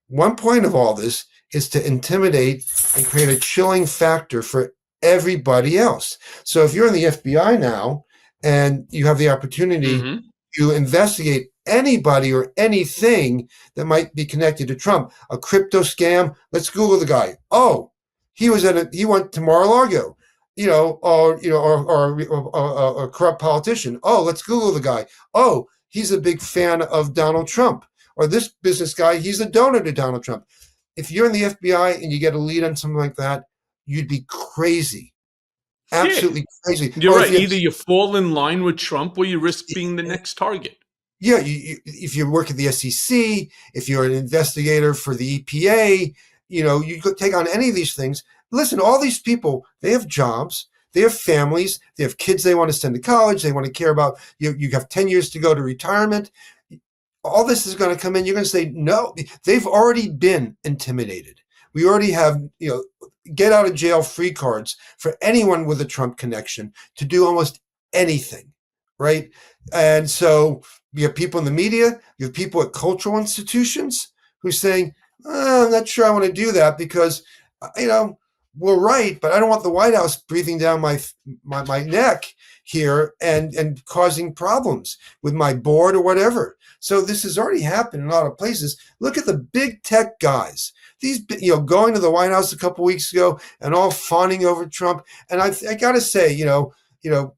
one point of all this is to intimidate and create a chilling factor for everybody else. So if you're in the FBI now and you have the opportunity to investigate anybody or anything that might be connected to Trump, a crypto scam, let's Google the guy. Oh, he went to Mar-a-Lago, or a corrupt politician. Oh, let's Google the guy. Oh, he's a big fan of Donald Trump. Or this business guy, he's a donor to Donald Trump. If you're in the FBI and you get a lead on something like that, you'd be crazy. Absolutely crazy. You're right. Either you fall in line with Trump or you risk being the next target. Yeah, if you work at the SEC, if you're an investigator for the EPA, you could take on any of these things. Listen, all these people, they have jobs, they have families, they have kids they want to send to college, they want to care about. You have 10 years to go to retirement. All this is going to come in. You're going to say, no, they've already been intimidated. We already have, get out of jail free cards for anyone with a Trump connection to do almost anything, right? And so you have people in the media, you have people at cultural institutions who are saying, I'm not sure I want to do that because, we're right, but I don't want the White House breathing down my neck here and causing problems with my board or whatever. So this has already happened in a lot of places. Look at the big tech guys. These, going to the White House a couple weeks ago and all fawning over Trump. And I got to say, to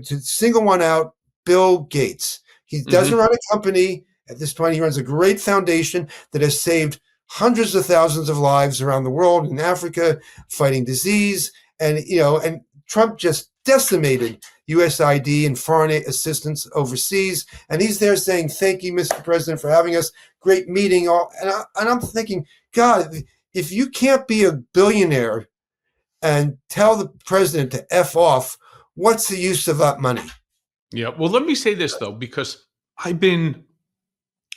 single one out, Bill Gates. He doesn't run a company at this point. He runs a great foundation that has saved hundreds of thousands of lives around the world, in Africa, fighting disease. And Trump just decimated USAID and foreign assistance overseas. And he's there saying, thank you, Mr. President, for having us. Great meeting. And I'm thinking, God, if you can't be a billionaire and tell the president to F off, what's the use of that money? Yeah. Well, let me say this, though, because I've been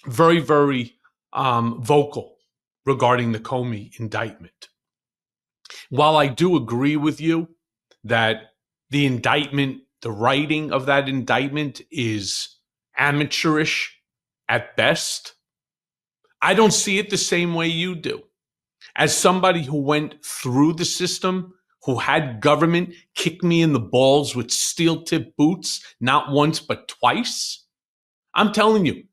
very, very vocal regarding the Comey indictment. While I do agree with you that the indictment, the writing of that indictment is amateurish at best, I don't see it the same way you do. As somebody who went through the system, who had government kick me in the balls with steel-tipped boots, not once but twice, I'm telling you,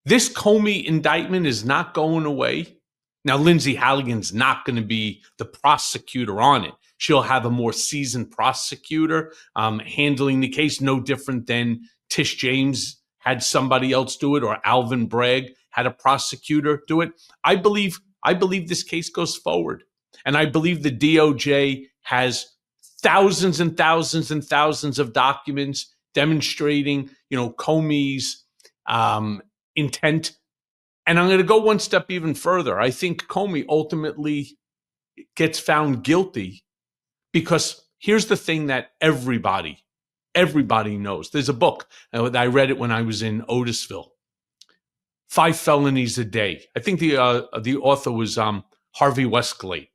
this Comey indictment is not going away. Now, Lindsay Halligan's not going to be the prosecutor on it. She'll have a more seasoned prosecutor handling the case, no different than Tish James had somebody else do it, or Alvin Bragg had a prosecutor do it. I believe this case goes forward. And I believe the DOJ has thousands and thousands and thousands of documents demonstrating, Comey's intent. And I'm going to go one step even further. I think Comey ultimately gets found guilty because here's the thing that everybody knows. There's a book, I read it when I was in Otisville, 5 Felonies a Day. I think the author was Harvey Westgate.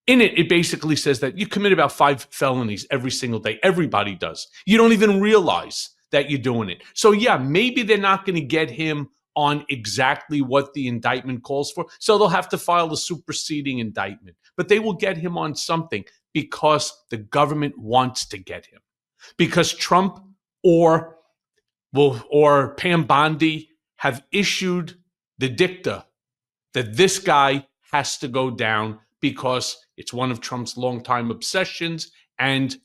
In it, it basically says that you commit about 5 felonies every single day. Everybody does. You don't even realize that you're doing it. So yeah, maybe they're not going to get him on exactly what the indictment calls for. So they'll have to file a superseding indictment. But they will get him on something because the government wants to get him. Because Trump or Pam Bondi have issued the dicta that this guy has to go down because it's one of Trump's longtime obsessions, and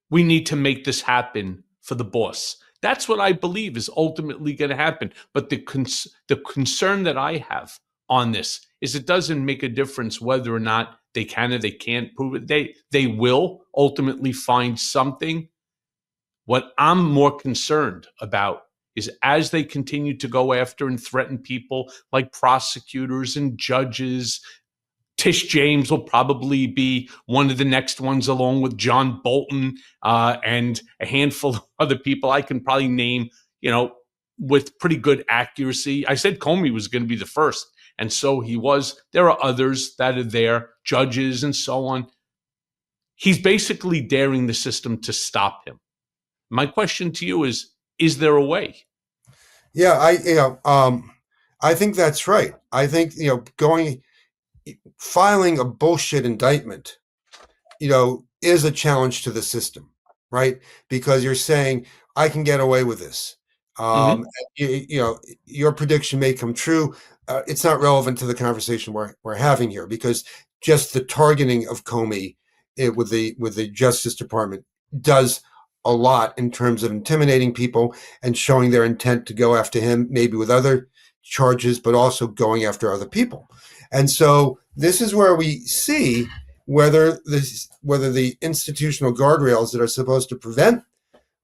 we need to make this happen for the boss. That's what I believe is ultimately going to happen. But the concern that I have on this is it doesn't make a difference whether or not they can or they can't prove it. They will ultimately find something. What I'm more concerned about is as they continue to go after and threaten people like prosecutors and judges Tish James will probably be one of the next ones, along with John Bolton and a handful of other people I can probably name, with pretty good accuracy. I said Comey was going to be the first, and so he was. There are others that are there, judges and so on. He's basically daring the system to stop him. My question to you is there a way? Yeah, I think that's right. I think, filing a bullshit indictment, is a challenge to the system, right? Because you're saying, I can get away with this. Mm-hmm. Your prediction may come true. It's not relevant to the conversation we're having here, because just the targeting of Comey with the Justice Department does a lot in terms of intimidating people and showing their intent to go after him, maybe with other charges, but also going after other people. And so this is where we see whether the institutional guardrails that are supposed to prevent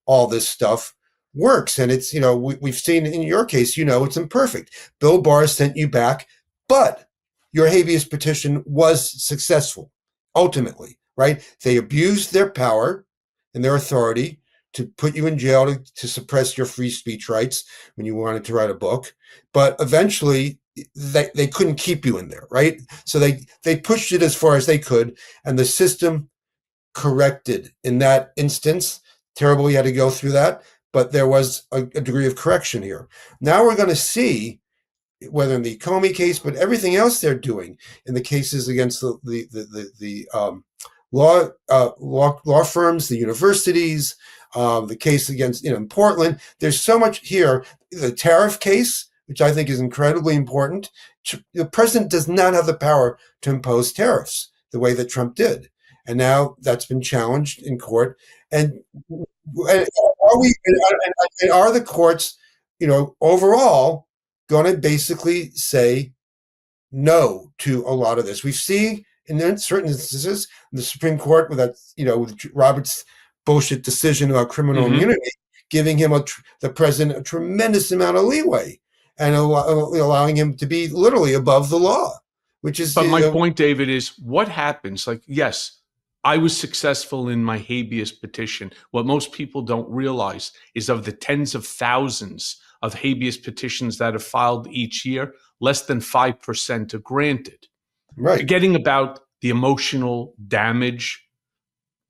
all this stuff works. And it's, we've seen in your case, it's imperfect. Bill Barr sent you back, but your habeas petition was successful ultimately, right? They abused their power and their authority to put you in jail to suppress your free speech rights when you wanted to write a book. But eventually they couldn't keep you in there, right? So they pushed it as far as they could, and the system corrected in that instance. Terrible we had to go through that, but there was a degree of correction here. Now we're going to see whether in the Comey case, but everything else they're doing in the cases against the law firms, the universities, the case against, in Portland. There's so much here. The tariff case, which I think is incredibly important. The president does not have the power to impose tariffs the way that Trump did. And now that's been challenged in court. And are the courts, overall going to basically say no to a lot of this? We've seen in certain instances in the Supreme Court with that, with Roberts' bullshit decision about criminal immunity, giving him the president a tremendous amount of leeway and allowing him to be literally above the law, which is. But my point, David, is what happens? Like, yes, I was successful in my habeas petition. What most people don't realize is of the tens of thousands of habeas petitions that are filed each year, less than 5% are granted. Right. Forgetting about the emotional damage,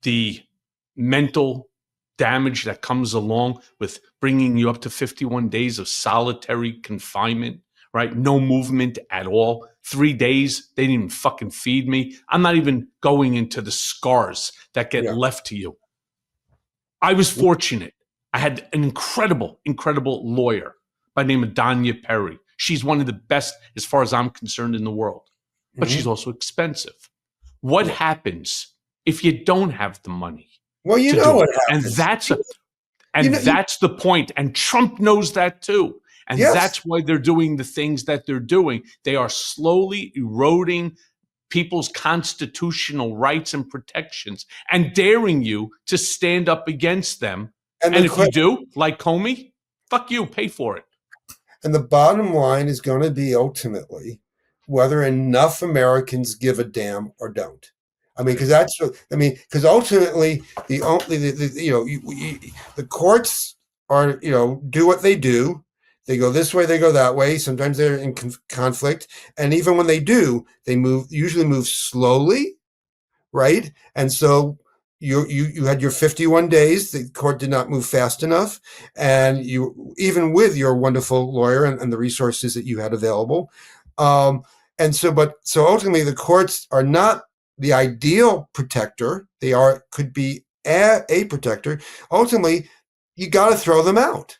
the mental damage that comes along with bringing you up to 51 days of solitary confinement, right? No movement at all. 3 days, they didn't even fucking feed me. I'm not even going into the scars that get left to you. I was fortunate. I had an incredible, incredible lawyer by the name of Danya Perry. She's one of the best, as far as I'm concerned, in the world. But she's also expensive. What happens if you don't have the money? Well, you know what happens. And that's the point. And Trump knows that too. And that's why they're doing the things that they're doing. They are slowly eroding people's constitutional rights and protections and daring you to stand up against them. And if you do, like Comey, fuck you, pay for it. And the bottom line is going to be ultimately whether enough Americans give a damn or don't. I mean, because ultimately the courts are, do what they do. They go this way, they go that way. Sometimes they're in conflict, and even when they do, they usually move slowly, right? And so you had your 51 days. The court did not move fast enough, and you, even with your wonderful lawyer and the resources that you had available, so ultimately the courts are not the ideal protector. They could be a protector. Ultimately, you got to throw them out.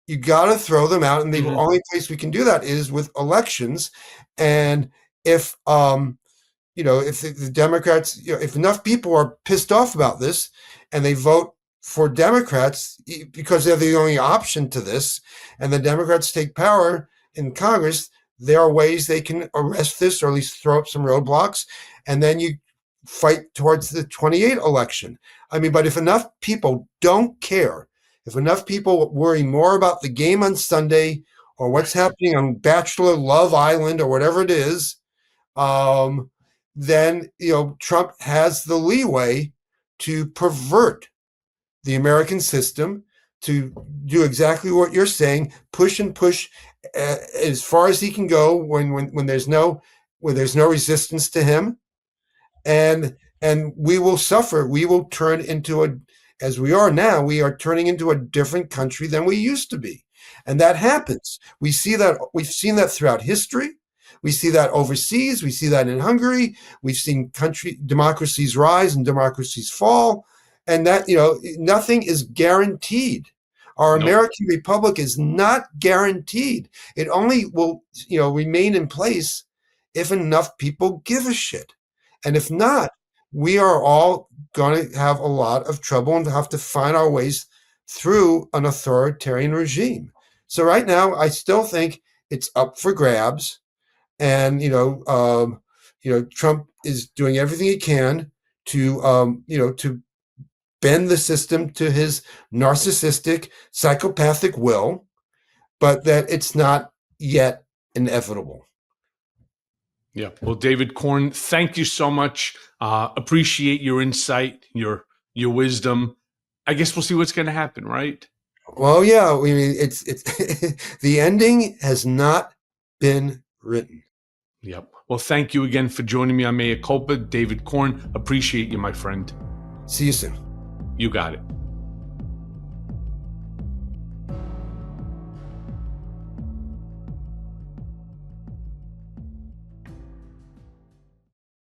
You got to throw them out, and the only place we can do that is with elections. And if if the Democrats, if enough people are pissed off about this and they vote for Democrats because they're the only option to this, and the Democrats take power in Congress, there are ways they can arrest this or at least throw up some roadblocks, and then you fight towards the 28 election. I mean, but if enough people don't care, if enough people worry more about the game on Sunday or what's happening on Bachelor Love Island or whatever it is, then Trump has the leeway to pervert the American system, to do exactly what you're saying, push and push as far as he can go when there's no resistance to him, and we will suffer. We will turn into as we are now, we are turning into a different country than we used to be. And that happens. We've seen that throughout history. We see that overseas. We see that in Hungary. We've seen democracies rise and democracies fall. And that, nothing is guaranteed. Our American Republic is not guaranteed. It only will, remain in place if enough people give a shit. And if not, we are all going to have a lot of trouble and have to find our ways through an authoritarian regime. So right now, I still think it's up for grabs. And, Trump is doing everything he can to, to bend the system to his narcissistic, psychopathic will, but that it's not yet inevitable. Yeah. Well, David Corn, thank you so much. Appreciate your insight, your wisdom. I guess we'll see what's going to happen, right? Well, yeah. I mean, it's the ending has not been written. Yep. Well, thank you again for joining me on Mea Culpa. David Corn, appreciate you, my friend. See you soon. You got it.